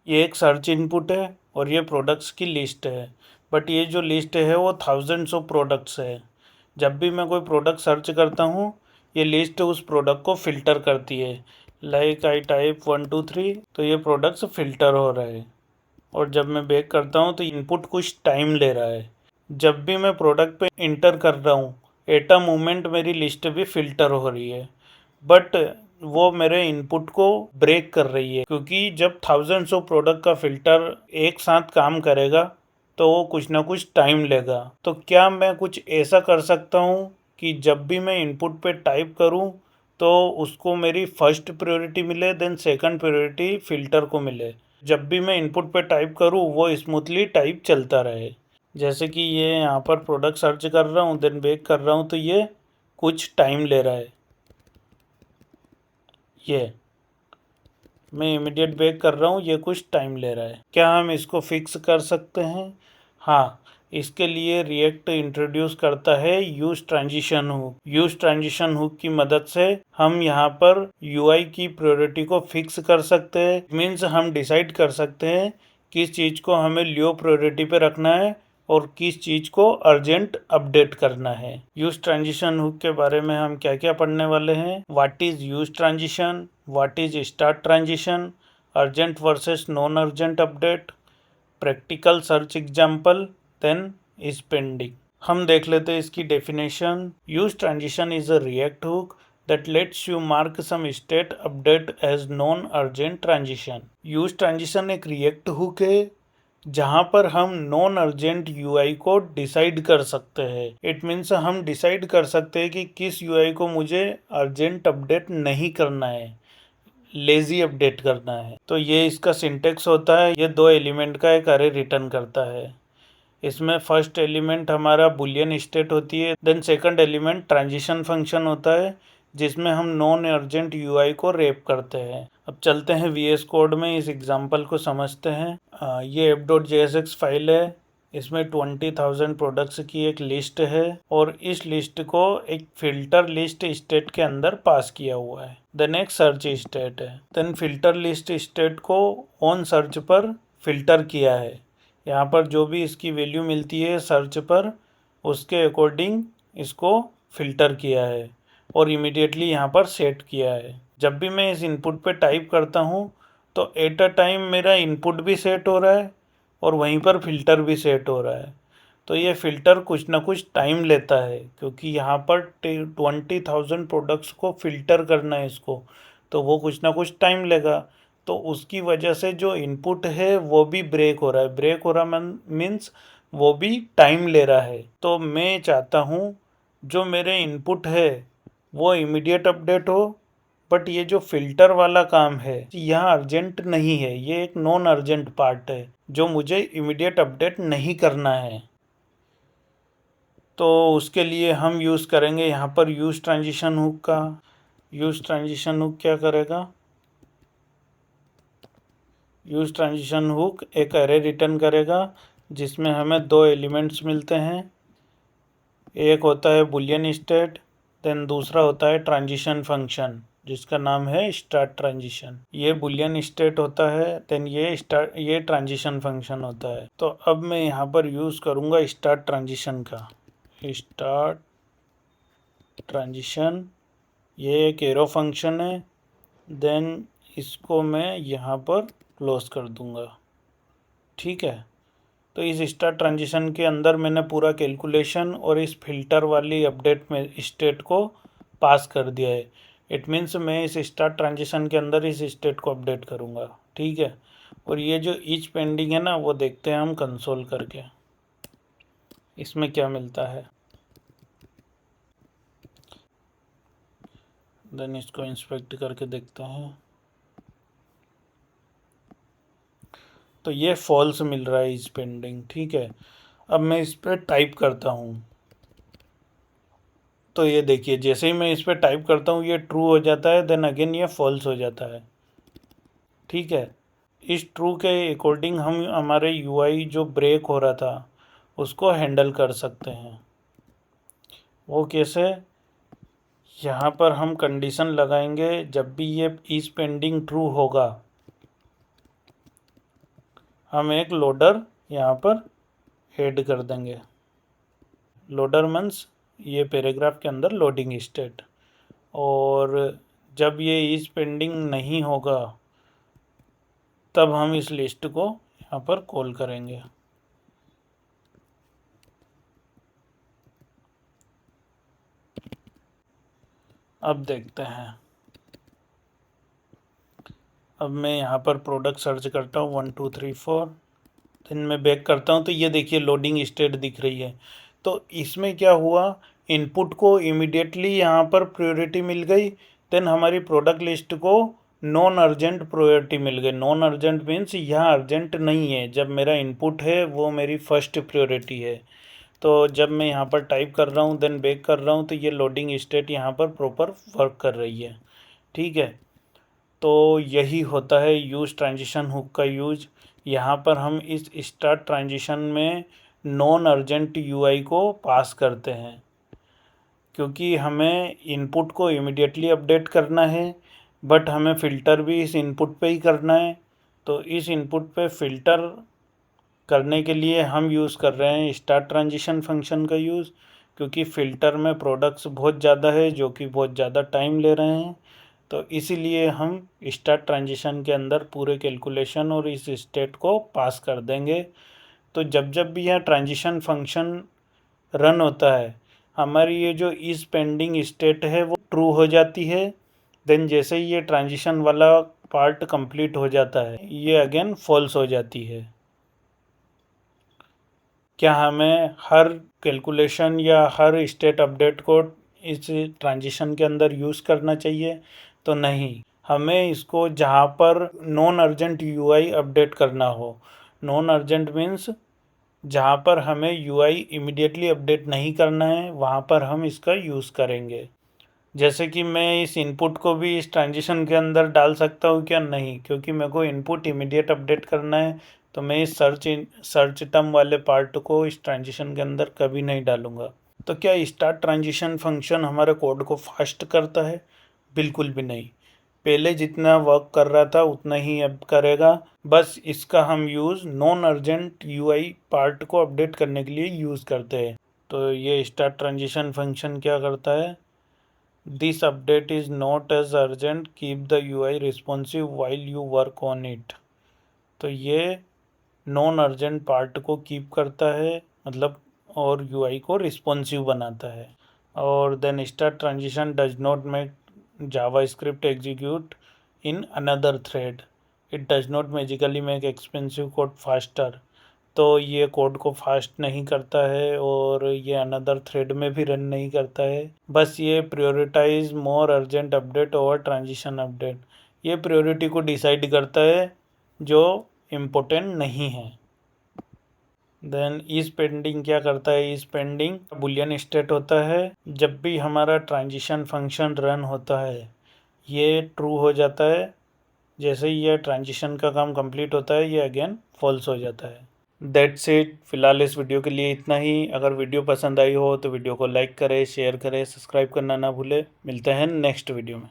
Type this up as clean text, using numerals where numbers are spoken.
ये एक search input है और ये प्रोडक्ट्स की लिस्ट है, बट ये जो लिस्ट है वो थाउजेंड्स ऑफ प्रोडक्ट्स है। जब भी मैं कोई प्रोडक्ट सर्च करता हूँ, ये लिस्ट उस प्रोडक्ट को फ़िल्टर करती है। लाइक आई टाइप 1 2 3, तो ये प्रोडक्ट्स फ़िल्टर हो रहा है। और जब मैं बैक करता हूँ तो इनपुट कुछ टाइम ले रहा है। जब भी मैं प्रोडक्ट पे इंटर कर रहा हूँ, एट अ मोमेंट मेरी लिस्ट भी फ़िल्टर हो रही है, बट वो मेरे इनपुट को ब्रेक कर रही है, क्योंकि जब थाउजेंड्स ऑफ प्रोडक्ट का फ़िल्टर एक साथ काम करेगा तो वो कुछ ना कुछ टाइम लेगा। तो क्या मैं कुछ ऐसा कर सकता हूँ कि जब भी मैं इनपुट पे टाइप करूँ तो उसको मेरी फर्स्ट प्रायोरिटी मिले, देन सेकंड प्रायोरिटी फ़िल्टर को मिले। जब भी मैं इनपुट पे टाइप करूँ वो स्मूथली टाइप चलता रहे। जैसे कि ये यहाँ पर प्रोडक्ट सर्च कर रहा हूँ, देन बैक कर रहा हूँ, तो ये कुछ टाइम ले रहा है। ये मैं इमीडिएट बैक कर रहा हूँ, ये कुछ टाइम ले रहा है। क्या हम इसको फिक्स कर सकते हैं? हाँ, इसके लिए रिएक्ट इंट्रोड्यूस करता है use transition hook. Use transition hook की मदद से हम यहाँ पर यूआई की प्रायोरिटी को फिक्स कर सकते हैं। मीन्स हम डिसाइड कर सकते हैं किस चीज़ को हमें लो प्रायोरिटी पे रखना है और किस चीज़ को अर्जेंट अपडेट करना है। यूज ट्रांजिशन हुक के बारे में हम क्या क्या पढ़ने वाले हैं? What is use transition, what is start transition, urgent versus non urgent update, practical search example, then is pending. हम देख लेते हैं इसकी definition. Use transition is a React hook that lets you mark some state update as non-urgent transition। Use transition एक react hook है जहाँ पर हम नॉन अर्जेंट यूआई को डिसाइड कर सकते हैं। इट मीन्स हम डिसाइड कर सकते हैं कि किस यूआई को मुझे अर्जेंट अपडेट नहीं करना है, लेजी अपडेट करना है। तो ये इसका सिंटेक्स होता है। ये दो एलिमेंट का एक अरे रिटर्न करता है। इसमें फर्स्ट एलिमेंट हमारा बुलियन स्टेट होती है, then second element transition function होता है जिसमें हम नॉन अर्जेंट यूआई को रैप करते हैं। अब चलते हैं वीएस कोड में, इस एग्जांपल को समझते हैं। ये app.jsx फाइल है। इसमें 20,000 प्रोडक्ट्स की एक लिस्ट है और इस लिस्ट को एक फिल्टर लिस्ट स्टेट के अंदर पास किया हुआ है। देन एक सर्च स्टेट है। देन फिल्टर लिस्ट स्टेट को ऑन सर्च पर फिल्टर किया है। यहाँ पर जो भी इसकी वैल्यू मिलती है सर्च पर, उसके अकॉर्डिंग इसको फ़िल्टर किया है और इमीडिएटली यहाँ पर सेट किया है। जब भी मैं इस इनपुट पे टाइप करता हूँ तो एट अ टाइम मेरा इनपुट भी सेट हो रहा है और वहीं पर फ़िल्टर भी सेट हो रहा है। तो ये फ़िल्टर कुछ ना कुछ टाइम लेता है, क्योंकि यहाँ पर 20,000 प्रोडक्ट्स को फ़िल्टर करना है इसको, तो वो कुछ ना कुछ टाइम लेगा। तो उसकी वजह से जो इनपुट है वो भी ब्रेक हो रहा है। ब्रेक हो रहा मीन्स वो भी टाइम ले रहा है। तो मैं चाहता हूँ जो मेरे इनपुट है वो इमीडिएट अपडेट हो, बट ये जो फ़िल्टर वाला काम है यहाँ अर्जेंट नहीं है, ये एक नॉन अर्जेंट पार्ट है जो मुझे इमीडिएट अपडेट नहीं करना है। तो उसके लिए हम यूज़ करेंगे यहाँ पर यूज़ ट्रांजिशन हुक का। यूज़ ट्रांजिशन हुक क्या करेगा? यूज़ ट्रांजिशन हुक एक एरे रिटर्न करेगा जिसमें हमें दो एलिमेंट्स मिलते हैं। एक होता है बुलियन स्टेट, देन दूसरा होता है ट्रांजिशन फंक्शन जिसका नाम है स्टार्ट ट्रांजिशन। ये बुलियन स्टेट होता है, देन ये ट्रांजिशन फंक्शन होता है। तो अब मैं यहाँ पर यूज़ करूँगा स्टार्ट ट्रांजिशन का। स्टार्ट ट्रांजिशन ये एक एरो फंक्शन है, देन इसको मैं यहाँ पर क्लोज कर दूँगा। ठीक है, तो इस स्टार्ट ट्रांजिशन के अंदर मैंने पूरा कैलकुलेशन और इस फिल्टर वाली अपडेट में स्टेट को पास कर दिया है। इट मीन्स मैं इस स्टार्ट ट्रांजिशन के अंदर इस स्टेट को अपडेट करूँगा। ठीक है, और ये जो ईच पेंडिंग है ना, वो देखते हैं हम कंसोल करके इसमें क्या मिलता है। देन इसको इंस्पेक्ट करके देखते हैं, तो ये फॉल्स मिल रहा है इस पेंडिंग। ठीक है, अब मैं इस पर टाइप करता हूँ तो ये देखिए जैसे ही मैं इस पर टाइप करता हूँ ये ट्रू हो जाता है, देन अगेन ये फॉल्स हो जाता है। ठीक है, इस ट्रू के अकॉर्डिंग हम हमारे यूआई जो ब्रेक हो रहा था उसको हैंडल कर सकते हैं। वो कैसे? यहाँ पर हम कंडीशन लगाएंगे जब भी ये इस पेंडिंग ट्रू होगा हम एक लोडर यहाँ पर ऐड कर देंगे। लोडर मीन्स ये पैराग्राफ के अंदर लोडिंग स्टेट, और जब ये इज पेंडिंग नहीं होगा तब हम इस लिस्ट को यहाँ पर कॉल करेंगे। अब देखते हैं। अब मैं यहाँ पर प्रोडक्ट सर्च करता हूँ 1 2 3 4, देन मैं बैक करता हूँ तो ये देखिए लोडिंग स्टेट दिख रही है। तो इसमें क्या हुआ, इनपुट को इमीडिएटली यहाँ पर प्रायोरिटी मिल गई, देन हमारी प्रोडक्ट लिस्ट को नॉन अर्जेंट प्रायोरिटी मिल गई। नॉन अर्जेंट मीन्स यहाँ अर्जेंट नहीं है, जब मेरा इनपुट है वो मेरी फर्स्ट प्रायोरिटी है। तो जब मैं यहाँ पर टाइप कर रहा हूँ देन बैक कर रहा हूँ तो ये लोडिंग स्टेट यहाँ पर प्रॉपर वर्क कर रही है। ठीक है, तो यही होता है यूज़ ट्रांजिशन हुक का यूज। यहाँ पर हम इस स्टार्ट ट्रांजिशन में नॉन अर्जेंट यूआई को पास करते हैं, क्योंकि हमें इनपुट को इमीडिएटली अपडेट करना है, बट हमें फ़िल्टर भी इस इनपुट पे ही करना है। तो इस इनपुट पे फ़िल्टर करने के लिए हम यूज़ कर रहे हैं स्टार्ट ट्रांजिशन फंक्शन का यूज़, क्योंकि फ़िल्टर में प्रोडक्ट्स बहुत ज़्यादा है जो कि बहुत ज़्यादा टाइम ले रहे हैं। तो इसीलिए हम स्टार्ट ट्रांजिशन के अंदर पूरे कैलकुलेशन और इस स्टेट को पास कर देंगे। तो जब जब भी यह ट्रांजिशन फंक्शन रन होता है, हमारी ये जो इस पेंडिंग स्टेट है वो ट्रू हो जाती है। देन जैसे ही ये ट्रांजिशन वाला पार्ट कंप्लीट हो जाता है ये अगेन फॉल्स हो जाती है। क्या हमें हर कैलकुलेशन या हर स्टेट अपडेट को इस ट्रांजिशन के अंदर यूज़ करना चाहिए? तो नहीं, हमें इसको जहाँ पर नॉन अर्जेंट यूआई अपडेट करना हो, नॉन अर्जेंट मीन्स जहाँ पर हमें यूआई इमीडिएटली अपडेट नहीं करना है वहाँ पर हम इसका यूज़ करेंगे। जैसे कि मैं इस इनपुट को भी इस ट्रांजिशन के अंदर डाल सकता हूँ क्या? नहीं, क्योंकि मेरे को इनपुट इमीडिएट अपडेट करना है, तो मैं इस सर्च टर्म वाले पार्ट को इस ट्रांजिशन के अंदर कभी नहीं डालूँगा। तो क्या स्टार्ट ट्रांजिशन फंक्शन हमारे कोड को फास्ट करता है? बिल्कुल भी नहीं। पहले जितना वर्क कर रहा था उतना ही अब करेगा, बस इसका हम use non urgent UI part को अपडेट करने के लिए यूज़ करते हैं। तो ये स्टार्ट ट्रांजिशन फंक्शन क्या करता है, this update is not as urgent, keep the UI responsive while you work on it. तो ये नॉन अर्जेंट पार्ट को कीप करता है, मतलब और यूआई को रिस्पॉन्सिव बनाता है। और then start transition does not make JavaScript execute in another thread, it does not magically make expensive code faster. तो ये कोड को फास्ट नहीं करता है और ये अनदर थ्रेड में भी रन नहीं करता है, बस ये prioritise more urgent update over transition update. ये प्रायोरिटी को डिसाइड करता है जो इम्पोर्टेंट नहीं है। देन इज पेंडिंग क्या करता है, इज पेंडिंग बुलियन स्टेट होता है। जब भी हमारा ट्रांजिशन फंक्शन रन होता है ये ट्रू हो जाता है, जैसे ही यह ट्रांजिशन का काम कंप्लीट होता है ये अगेन फॉल्स हो जाता है। दैट्स इट, फिलहाल इस वीडियो के लिए इतना ही। अगर वीडियो पसंद आई हो तो वीडियो को लाइक करें, शेयर करें, सब्सक्राइब करना ना भूलें। मिलते हैं नेक्स्ट वीडियो में।